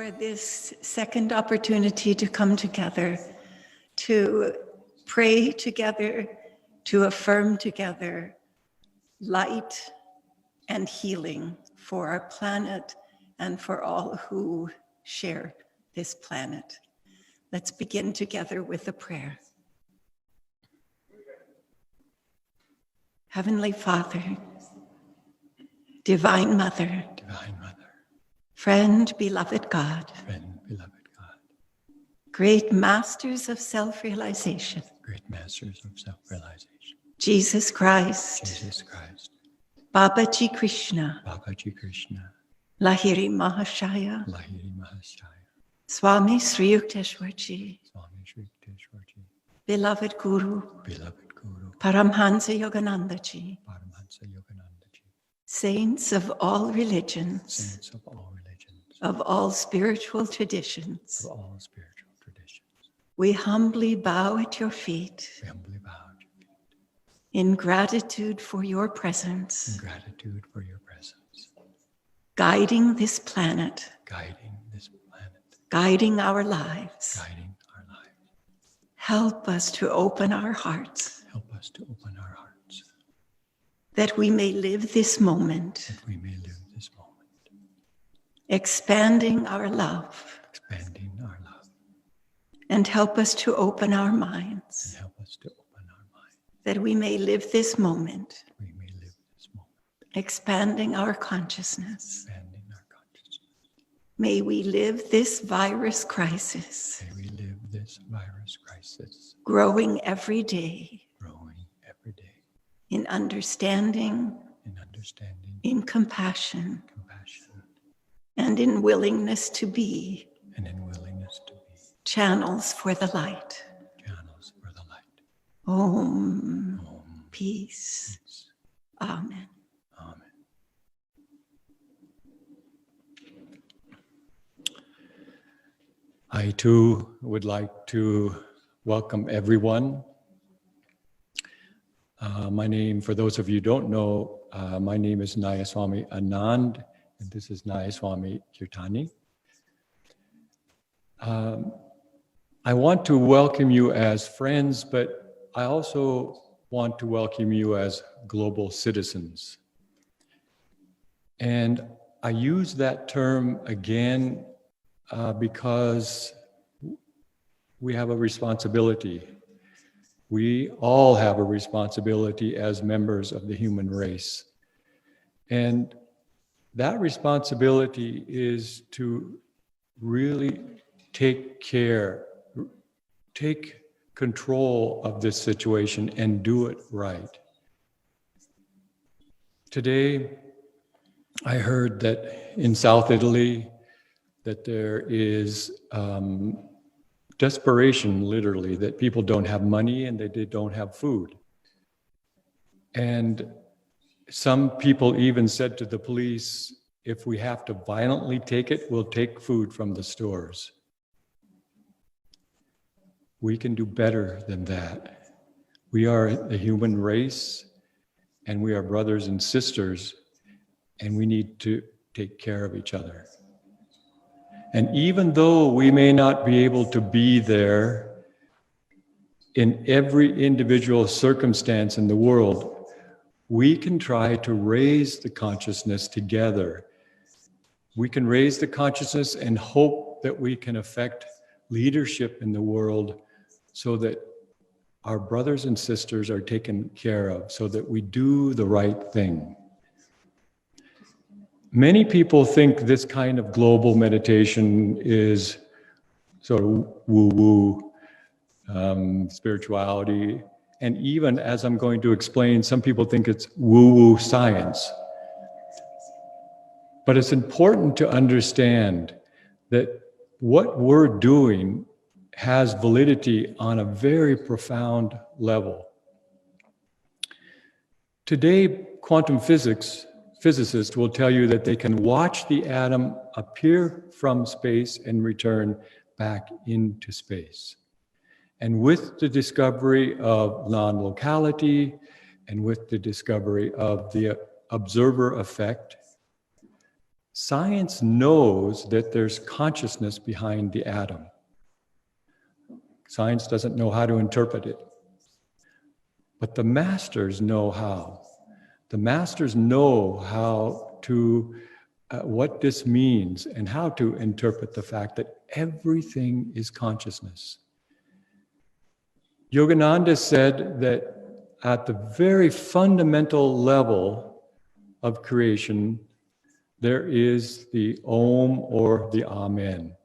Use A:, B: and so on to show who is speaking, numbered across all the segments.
A: for this second opportunity to come together, to pray together, to affirm together light and healing for our planet and for all who share this planet. Let's begin together with a prayer. Heavenly Father, Divine Mother, friend, beloved God, great masters of self-realization, Jesus Christ, Babaji Krishna, Lahiri Mahashaya, Swami Sri Yukteswarji, beloved Guru, Paramhansa Yoganandaji, saints of all religions, of all spiritual traditions, we humbly bow at your feet in gratitude for your presence, guiding this planet, guiding our lives. Help us to open our hearts, that we may live this moment, expanding our love, and help us to open our minds, that we may live this moment, expanding our consciousness. May we live this virus crisis, growing every day in understanding, in compassion, and in willingness to be channels for the light. Om. Peace. Amen.
B: I too would like to welcome everyone. My name, for those of you who don't know, my name is Nayaswamis Anand, and this is Nayaswamis Kirtani. I want to welcome you as friends, but I also want to welcome you as global citizens. And I use that term again because we have a responsibility. We all have a responsibility as members of the human race. And that responsibility is to really take care, take control of this situation and do it right. Today, I heard that in South Italy, that there is desperation, literally, that people don't have money and that they don't have food. And some people even said to the police, if we have to violently take it, we'll take food from the stores. We can do better than that. We are the human race, and we are brothers and sisters, and we need to take care of each other. And even though we may not be able to be there in every individual circumstance in the world, we can try to raise the consciousness together. We can raise the consciousness and hope that we can affect leadership in the world so that our brothers and sisters are taken care of, so that we do the right thing. Many people think this kind of global meditation is sort of woo-woo spirituality. And even, as I'm going to explain, some people think it's woo-woo science. But it's important to understand that what we're doing has validity on a very profound level. Today, quantum physicists will tell you that they can watch the atom appear from space and return back into space. And with the discovery of non-locality and with the discovery of the observer effect, Science knows that there's consciousness behind the atom. Science doesn't know how to interpret it. But the masters know how. The masters know how to, what this means and how to interpret the fact that everything is consciousness. Yogananda said that at the very fundamental level of creation, there is the Om or the Amen.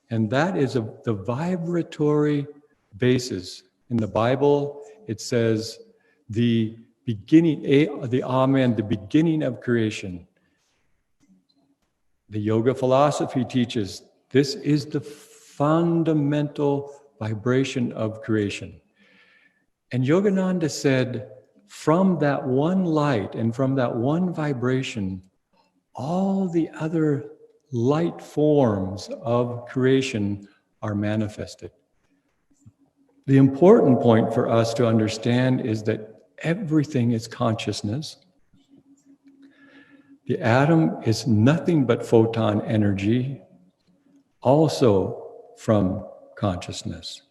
B: And that is the vibratory basis. In the Bible, it says the beginning, the Amen, the beginning of creation. The yoga philosophy teaches this is the fundamental vibration of creation. And Yogananda said, from that one light and from that one vibration, all the other light forms of creation are manifested. The important point for us to understand is that everything is consciousness. The atom is nothing but photon energy, also from consciousness.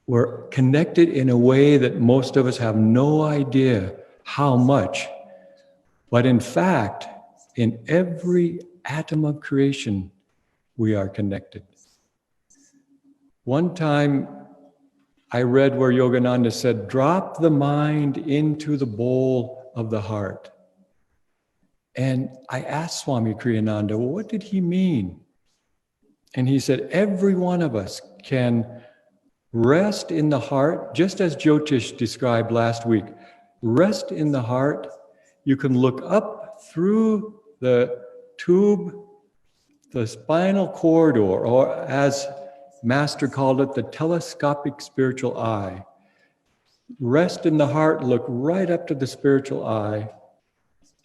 B: We're connected in a way that most of us have no idea how much, but in fact, in every atom of creation, we are connected. One time, I read where Yogananda said, drop the mind into the bowl of the heart. And I asked Swami Kriyananda, well, what did he mean? And he said, every one of us can rest in the heart, just as Jyotish described last week. Rest in the heart. You can look up through the tube, the spinal corridor, or as Master called it, the telescopic spiritual eye. Rest in the heart, look right up to the spiritual eye,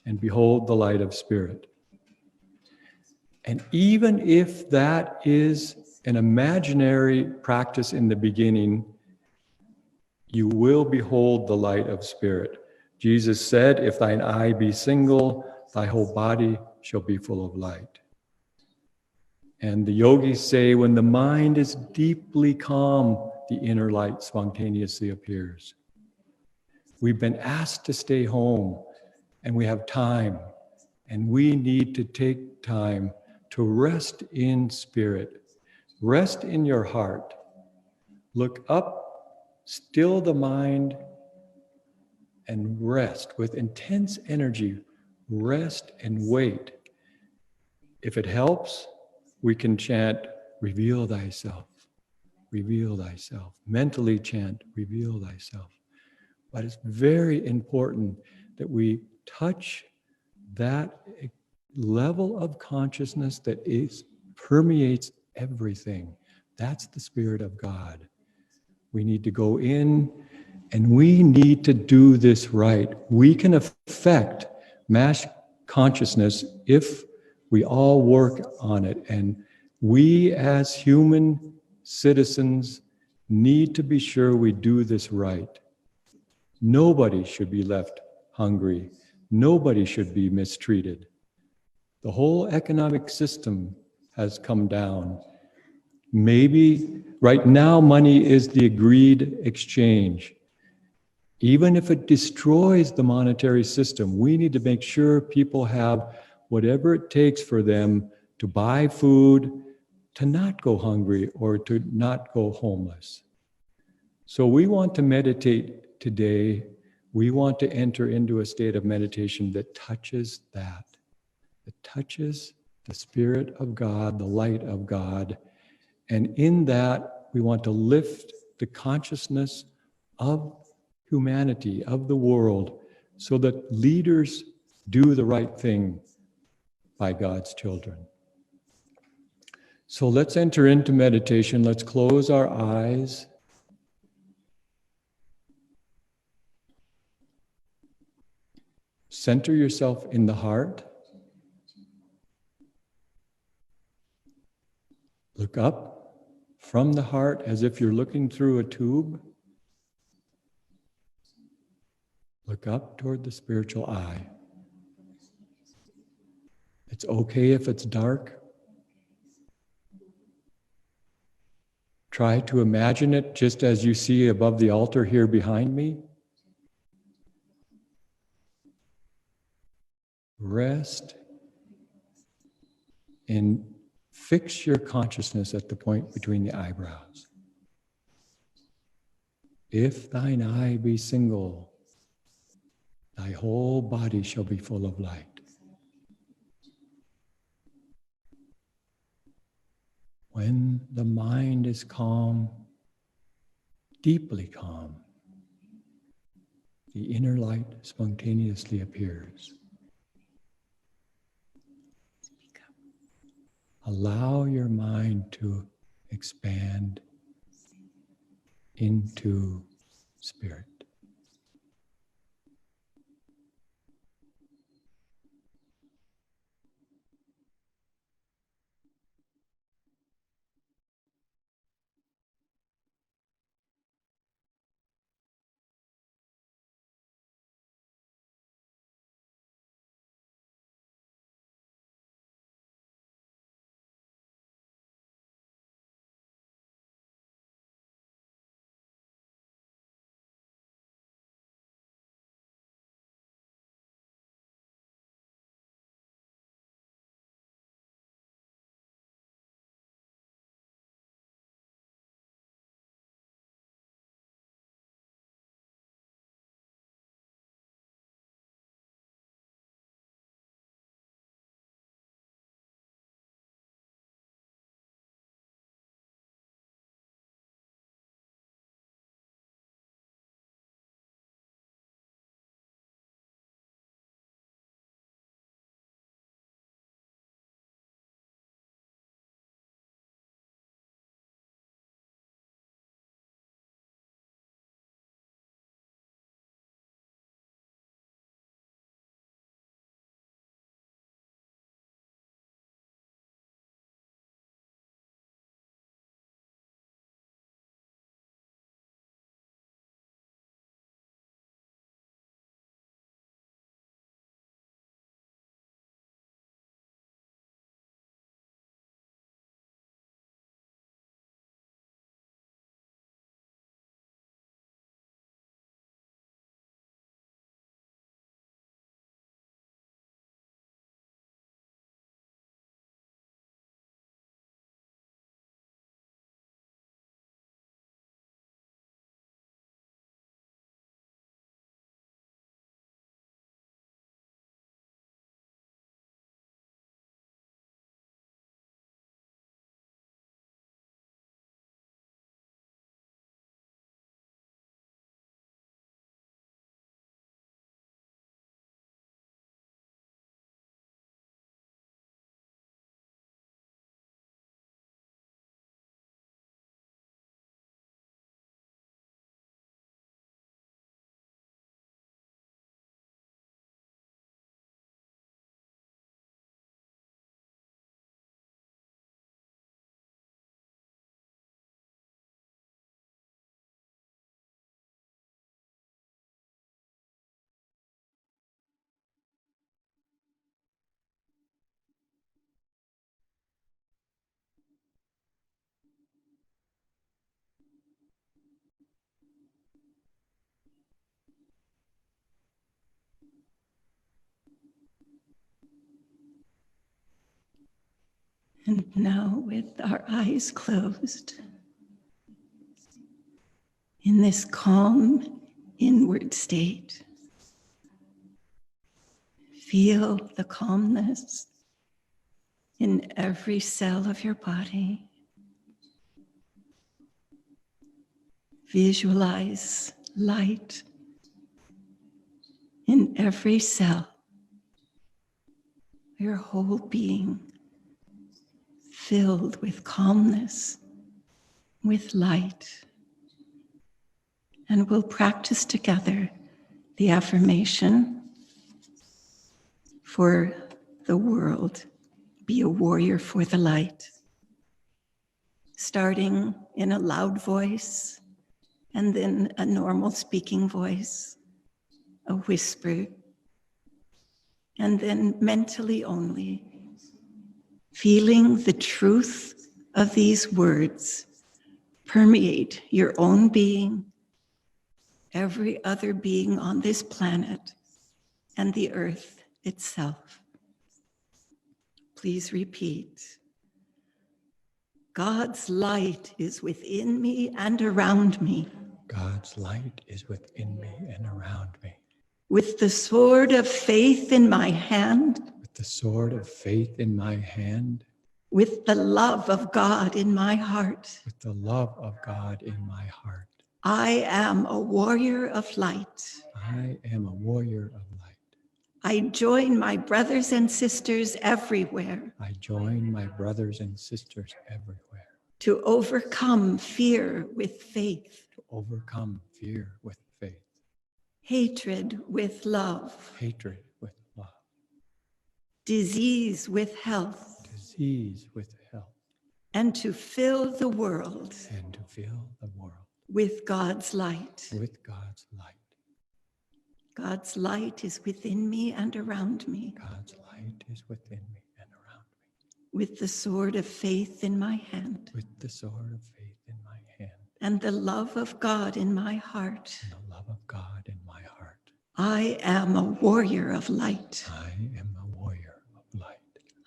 B: and behold the light of spirit. And even if that is an imaginary practice in the beginning, you will behold the light of spirit. Jesus said, if thine eye be single, thy whole body shall be full of light. And the yogis say, when the mind is deeply calm, the inner light spontaneously appears. We've been asked to stay home, and we have time, and we need to take time to rest in spirit. Rest in your heart. Look up, still the mind, and rest with intense energy. Rest and wait. If it helps, we can chant, reveal thyself, reveal thyself. Mentally chant, reveal thyself. But it's very important that we touch that level of consciousness that permeates everything. That's the Spirit of God. We need to go in and we need to do this right. We can affect mass consciousness if we all work on it. And we as human citizens need to be sure we do this right. Nobody should be left hungry. Nobody should be mistreated. The whole economic system has come down. Maybe right now money is the agreed exchange. Even if it destroys the monetary system, we need to make sure people have whatever it takes for them to buy food, to not go hungry, or to not go homeless. So we want to meditate today. We want to enter into a state of meditation that touches that. It touches the Spirit of God, the light of God. And in that, we want to lift the consciousness of humanity, of the world, so that leaders do the right thing by God's children. So let's enter into meditation. Let's close our eyes. Center yourself in the heart. Look up from the heart as if you're looking through a tube. Look up toward the spiritual eye. It's okay if it's dark. Try to imagine it just as you see above the altar here behind me. Rest and fix your consciousness at the point between the eyebrows. If thine eye be single, thy whole body shall be full of light. When the mind is calm, deeply calm, the inner light spontaneously appears. Allow your mind to expand into spirit.
A: And now, with our eyes closed, in this calm inward state, feel the calmness in every cell of your body. Visualize light in every cell, your whole being filled with calmness, with light. And we'll practice together the affirmation for the world. Be a warrior for the light. Starting in a loud voice, and then a normal speaking voice, a whisper, and then mentally only feeling the truth of these words permeate your own being, every other being on this planet, and the earth itself. Please repeat. God's light is within me and around me.
B: God's light is within me and around me.
A: With the sword of faith in my hand,
B: With the sword of faith in my hand,
A: with the love of God in my heart,
B: with the love of God in my heart,
A: I am a warrior of light.
B: I am a warrior of light.
A: I join my brothers and sisters everywhere
B: I join my brothers and sisters everywhere
A: to overcome fear with faith,
B: to overcome fear with faith,
A: hatred with love,
B: hatred with love,
A: disease with health,
B: disease with health,
A: and to fill the world
B: and to fill the world
A: with God's light.
B: with God's light.
A: God's light is within me and around me.
B: God's light is within me and around me.
A: With the sword of faith in my hand,
B: With the sword of faith in my hand,
A: and the love of God in my heart,
B: and the love of God in my heart,
A: I am a warrior of light.
B: I am a warrior of light.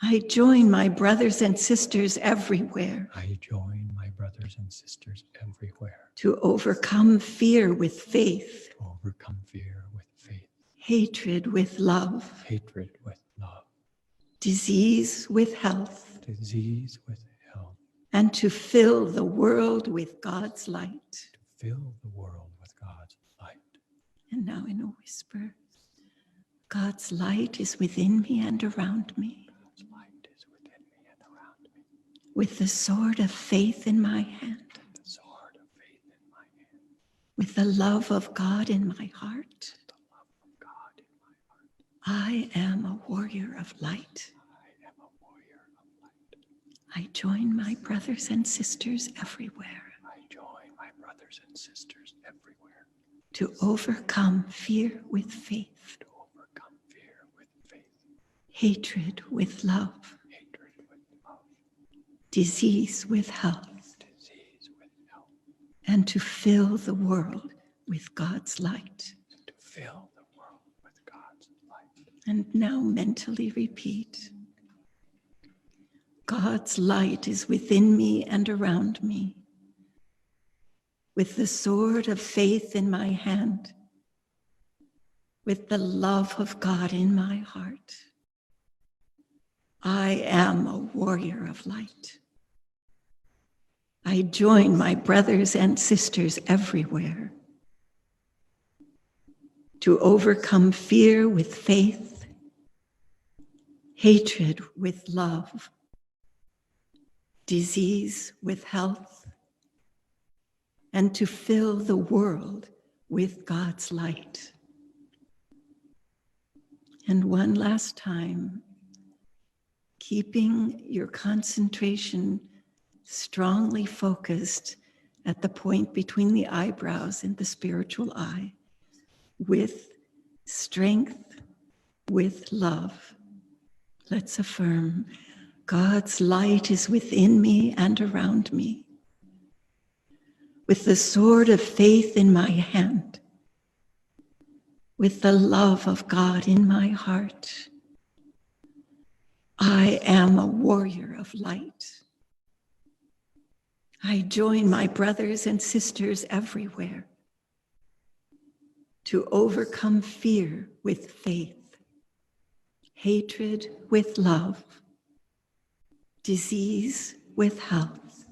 A: I join my brothers and sisters everywhere
B: I join my brothers and sisters everywhere
A: to overcome fear with faith,
B: to overcome fear with faith,
A: hatred with love,
B: hatred with love,
A: disease with health,
B: disease with health,
A: and to fill the world with God's light.
B: to fill the world with God's light.
A: And now in a whisper, God's light is within me and around me.
B: God's light is within me and around me.
A: With the sword of faith in my hand,
B: The sword of faith in my hand,
A: with the love of God in my heart,
B: the love of God in my heart.
A: I am a warrior of light.
B: I am a warrior of light.
A: I join my brothers and sisters everywhere
B: I join my brothers and sisters everywhere
A: to overcome fear with faith,
B: to overcome fear with faith,
A: hatred with love,
B: hatred with love,
A: disease with health,
B: disease with health,
A: and to fill the world with God's light.
B: to fill the world with God's light.
A: And now mentally repeat. God's light is within me and around me. With the sword of faith in my hand, with the love of God in my heart, I am a warrior of light. I join my brothers and sisters everywhere to overcome fear with faith, hatred with love, disease with health, and to fill the world with God's light. And one last time, keeping your concentration strongly focused at the point between the eyebrows and the spiritual eye, with strength, with love. Let's affirm, God's light is within me and around me. With the sword of faith in my hand, with the love of God in my heart, I am a warrior of light. I join my brothers and sisters everywhere to overcome fear with faith, hatred with love, disease with health,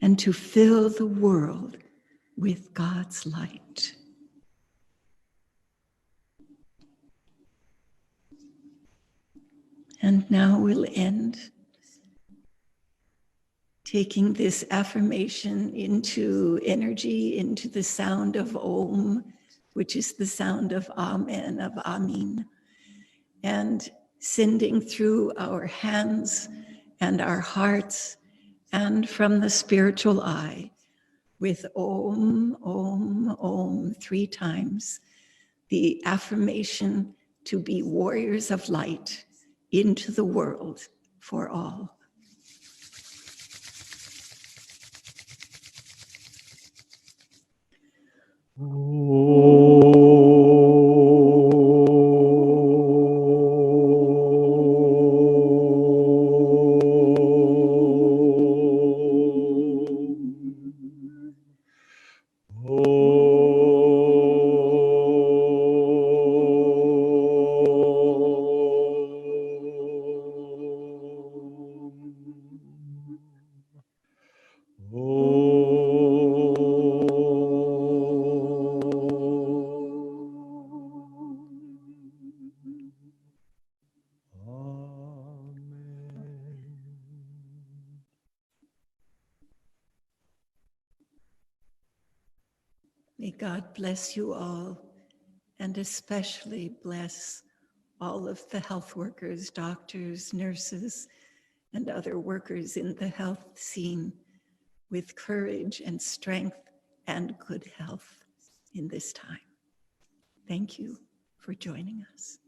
A: and to fill the world with God's light. And now we'll end taking this affirmation into energy, into the sound of Om, which is the sound of Amen, of Amin, and sending through our hands and our hearts and from the spiritual eye with Om, Om, Om 3 times, the affirmation to be warriors of light into the world for all. May God bless you all, and especially bless all of the health workers, doctors, nurses, and other workers in the health scene with courage and strength and good health in this time. Thank you for joining us.